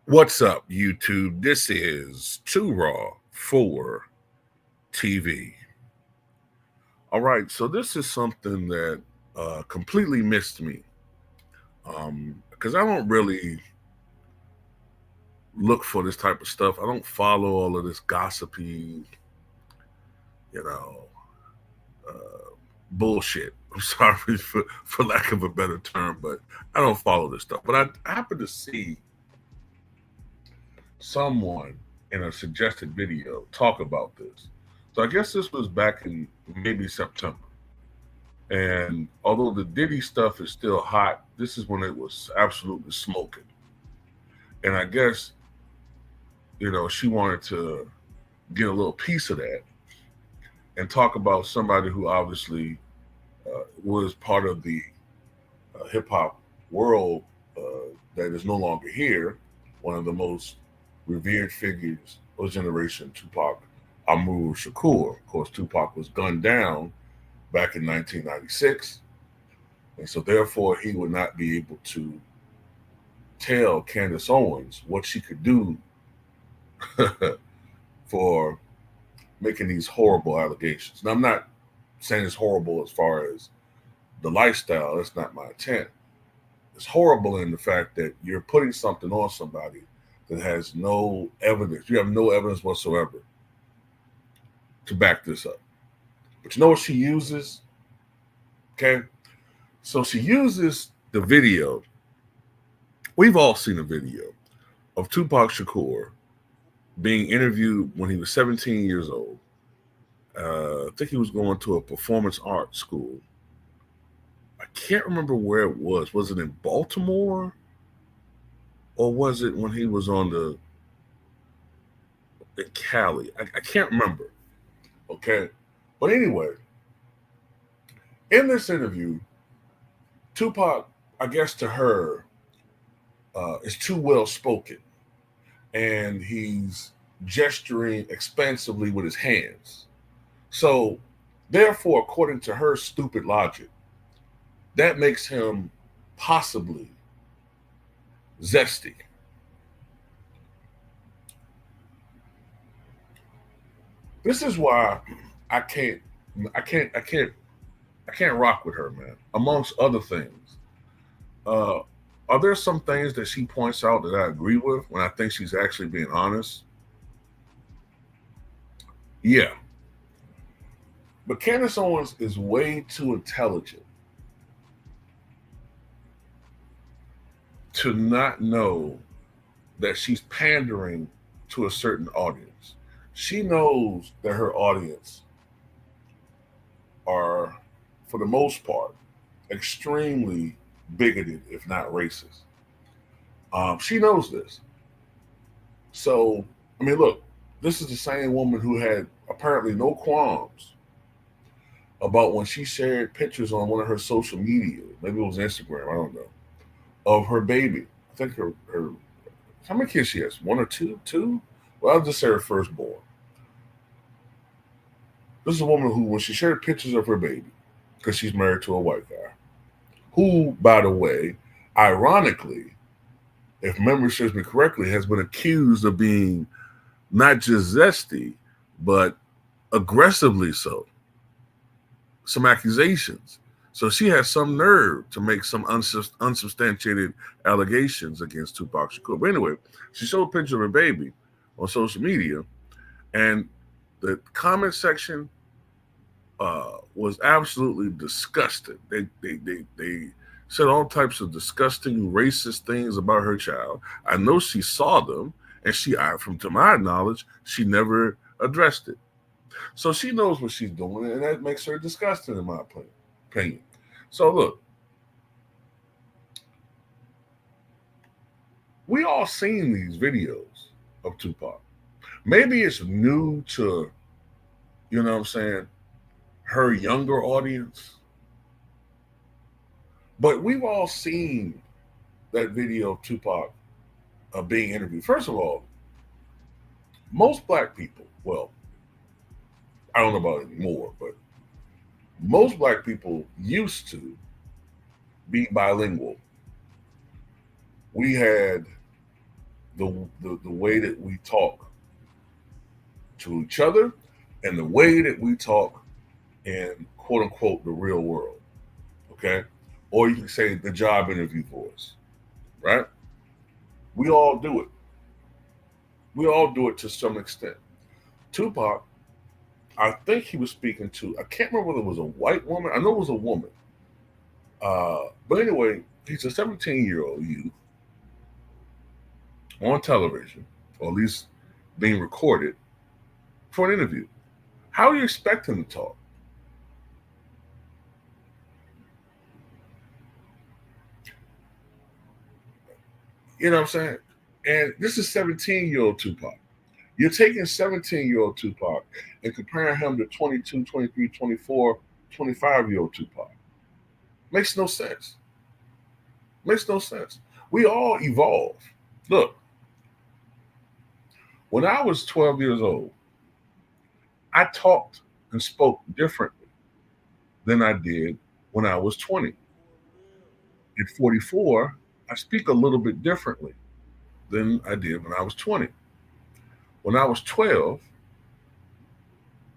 What's up, YouTube? This is Too Raw for TV. All right, so this is something that completely missed me because I don't really look for this type of stuff. I don't follow all of this gossipy, bullshit. I'm sorry for lack of a better term, but I don't follow this stuff. But I happened to see someone in a suggested video talk about this. So I guess this was back in maybe September. And although the Diddy stuff is still hot, this is when it was absolutely smoking. And I guess, she wanted to get a little piece of that and talk about somebody who obviously was part of the hip hop world that is no longer here, one of the most revered figures of generation, Tupac Shakur. Of course, Tupac was gunned down back in 1996, and so therefore he would not be able to tell Candace Owens what she could do for making these horrible allegations. Now, I'm not saying it's horrible as far as the lifestyle. That's not my intent. It's horrible in the fact that you're putting something on somebody that has no evidence. You have no evidence whatsoever to back this up. But you know what she uses? Okay. So she uses the video. We've all seen a video of Tupac Shakur being interviewed when he was 17 years old. I think he was going to a performance art school. I can't remember where it was. Was it in Baltimore? Or was it when he was in Cali? I can't remember. Okay. But anyway, in this interview, Tupac, I guess to her, is too well spoken. And he's gesturing expansively with his hands. So, therefore, according to her stupid logic, that makes him possibly zesty. This is why I can't rock with her, man. Amongst other things, are there some things that she points out that I agree with when I think she's actually being honest? Yeah, but Candace Owens is way too intelligent to not know that she's pandering to a certain audience. She knows that her audience are, for the most part, extremely bigoted, if not racist. She knows this. So, I mean, look, this is the same woman who had apparently no qualms about when she shared pictures on one of her social media, maybe it was Instagram, I don't know, of her baby. I think her how many kids she has? One or two? Two? Well, I'll just say her firstborn. This is a woman who, when she shared pictures of her baby, because she's married to a white guy, who, by the way, ironically, if memory serves me correctly, has been accused of being not just zesty, but aggressively so. Some accusations. So she has some nerve to make some unsubstantiated allegations against Tupac Shakur. But anyway, she showed a picture of her baby on social media, and the comment section was absolutely disgusting. They said all types of disgusting, racist things about her child. I know she saw them, and to my knowledge, she never addressed it. So she knows what she's doing, and that makes her disgusting, in my opinion. So look, we all seen these videos of Tupac. Maybe it's new to, her younger audience. But we've all seen that video of Tupac being interviewed. First of all, most black people, well, I don't know about anymore, but most black people used to be bilingual. We had the way that we talk to each other and the way that we talk in quote unquote the real world. Okay? Or you can say the job interview voice, right? We all do it. We all do it to some extent. Tupac, I think he was speaking to, I can't remember whether it was a white woman. I know it was a woman. But anyway, he's a 17-year-old youth on television, or at least being recorded for an interview. How do you expect him to talk? You know what I'm saying? And this is 17-year-old Tupac. You're taking 17-year-old Tupac and comparing him to 22, 23, 24, 25-year-old Tupac. Makes no sense. Makes no sense. We all evolve. Look, when I was 12 years old, I talked and spoke differently than I did when I was 20. At 44, I speak a little bit differently than I did when I was 20. When I was 12,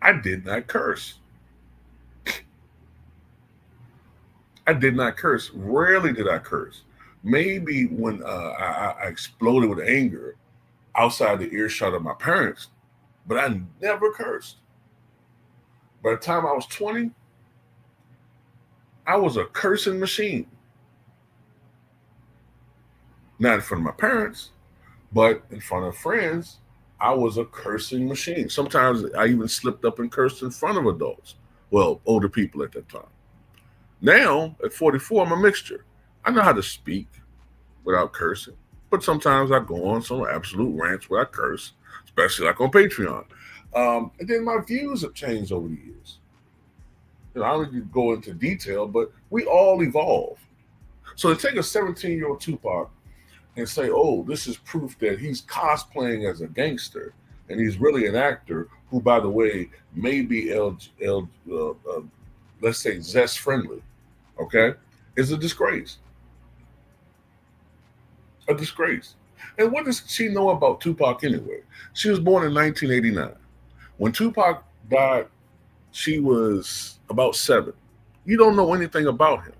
I did not curse. I did not curse. Rarely did I curse. Maybe when I exploded with anger outside the earshot of my parents, but I never cursed. By the time I was 20, I was a cursing machine. Not in front of my parents, but in front of friends, I was a cursing machine. Sometimes I even slipped up and cursed in front of adults. Well, older people at that time. Now, at 44, I'm a mixture. I know how to speak without cursing, but sometimes I go on some absolute rants where I curse, especially like on Patreon. And then my views have changed over the years. You know, I don't need to go into detail, but we all evolve. So to take a 17-year-old Tupac and say, oh, this is proof that he's cosplaying as a gangster and he's really an actor who, by the way, may be let's say zest friendly, okay, is a disgrace. A disgrace. And what does she know about Tupac anyway? She was born in 1989. When Tupac died, she was about 7. You don't know anything about him.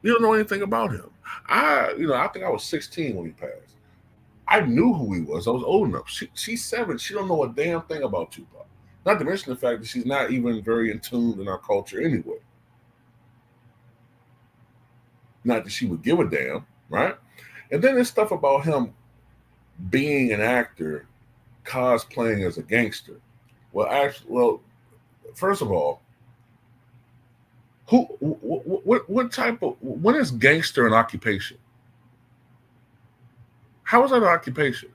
You don't know anything about him. I think I was 16 when he passed. I knew who he was. I was old enough. She's 7. She don't know a damn thing about Tupac. Not to mention the fact that she's not even very in tune in our culture anyway. Not that she would give a damn, right? And then there's stuff about him being an actor, cosplaying as a gangster. Well, first of all, what type of, when is gangster an occupation? How is that an occupation?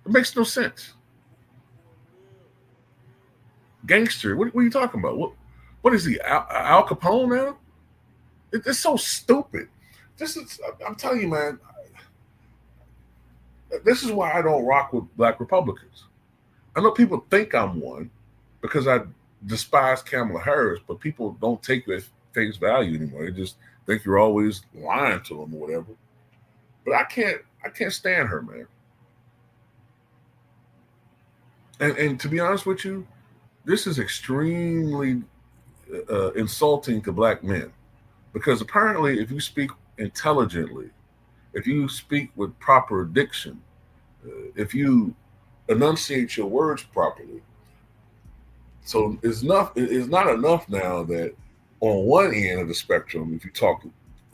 It makes no sense. Gangster, what are you talking about? What is he, Al Capone now? It's so stupid. I'm telling you, man, this is why I don't rock with Black Republicans. I know people think I'm one because I despise Kamala Harris, but people don't take you at face value anymore. They just think you're always lying to them or whatever. But I can't stand her, man. And to be honest with you, this is extremely insulting to Black men, because apparently, if you speak intelligently, if you speak with proper diction, if you enunciate your words properly, so it's not enough now that on one end of the spectrum, if you talk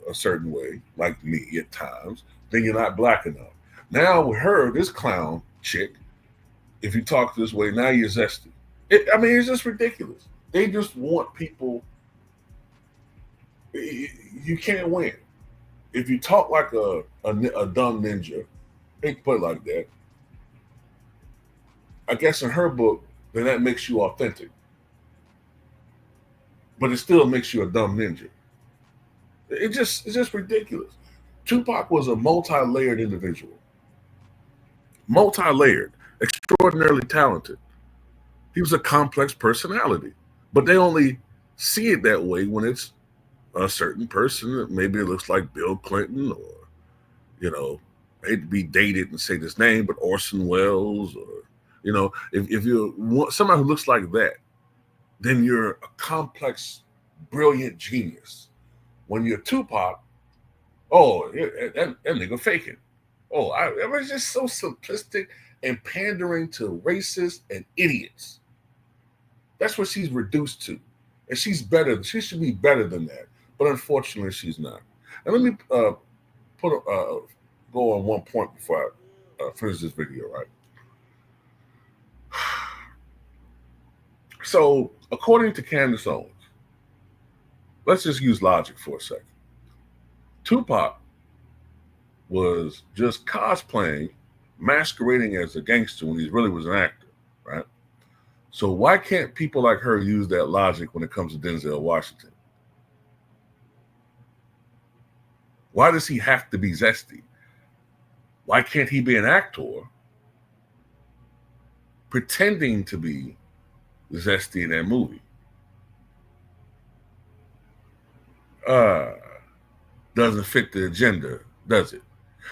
a certain way, like me at times, then you're not Black enough. Now with her, this clown chick, if you talk this way, now you're zesty. It's just ridiculous. They just want people. You can't win. If you talk like a dumb ninja, they put it like that. I guess in her book, then that makes you authentic. But it still makes you a dumb ninja. It's just ridiculous. Tupac was a multi-layered individual. Multi-layered, extraordinarily talented. He was a complex personality. But they only see it that way when it's a certain person that maybe it looks like Bill Clinton, or, I hate to be dated and say this name, but Orson Welles, or, if you want somebody who looks like that, then you're a complex, brilliant genius. When you're Tupac, that nigga faking. It was just so simplistic and pandering to racists and idiots. That's what she's reduced to. And she's better. She should be better than that. But unfortunately, she's not. And let me go on one point before I finish this video, right? So, according to Candace Owens, let's just use logic for a second. Tupac was just cosplaying, masquerading as a gangster when he really was an actor, right? So why can't people like her use that logic when it comes to Denzel Washington? Why does he have to be Zesty? Why can't he be an actor pretending to be Zesty in that movie? Doesn't fit the agenda, does it?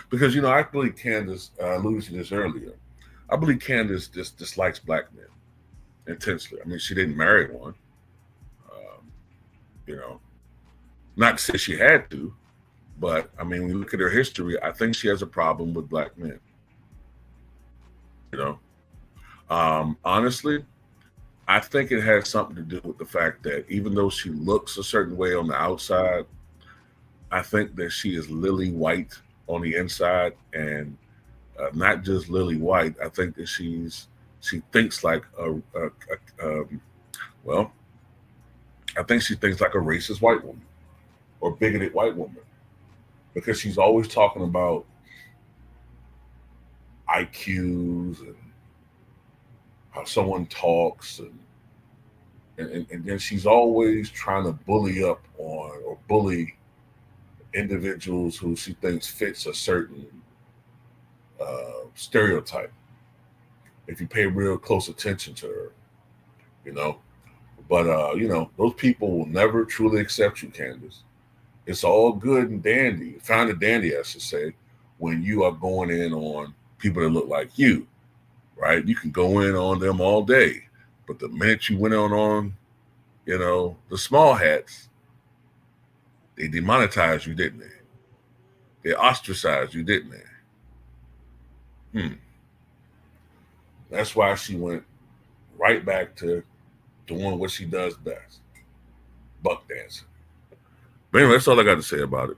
Because, I believe Candace, alluded to this earlier, I believe Candace just dislikes black men intensely. I mean, she didn't marry one. Not to say she had to, but I mean, when you look at her history, I think she has a problem with black men. Honestly, I think it has something to do with the fact that even though she looks a certain way on the outside, I think that she is lily white on the inside, and not just lily white. I think that she thinks like I think she thinks like a racist white woman or bigoted white woman, because she's always talking about IQs and how someone talks, and then she's always trying to bully up on or bully individuals who she thinks fits a certain stereotype. If you pay real close attention to her, but those people will never truly accept you, Candace. It's all good and dandy, fine and dandy, I should say, when you are going in on people that look like you, right? You can go in on them all day, but the minute you went on, the small hats, they demonetized you, didn't they? They ostracized you, didn't they? That's why she went right back to doing what she does best, Buckdancer. But anyway, that's all I got to say about it.